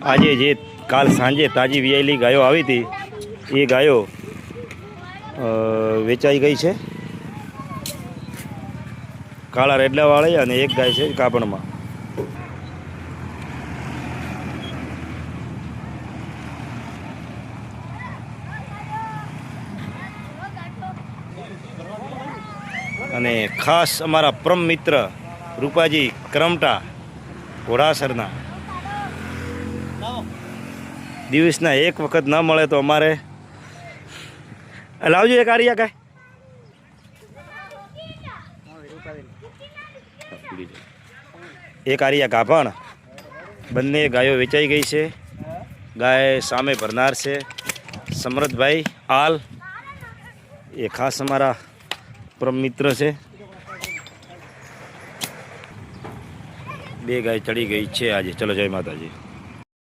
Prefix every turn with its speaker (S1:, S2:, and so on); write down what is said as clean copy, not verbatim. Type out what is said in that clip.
S1: આજે જે કાલ સાંજે તાજી વિયાયેલી ગાયો આવી હતી એ ગાયો વેચાઈ ગઈ છે. કાળા રેડલાવાળી અને એક ગાય છે કાપણમાં. અને ખાસ અમારા પરમ મિત્ર રૂપાજી કરમટા ઘોડાસરના દિવસના એક વખત ન મળે તો અમારે લાવજો એક આરિયા કાંઈ એક આરિયા કાપણ. બંને ગાયો વેચાઈ ગઈ છે. ગાય સામે ભરનાર છે સમરથભાઈ આલ, એ ખાસ અમારા પરમ મિત્ર છે. બે ગાય ચડી ગઈ છે આજે. ચલો જય માતાજી.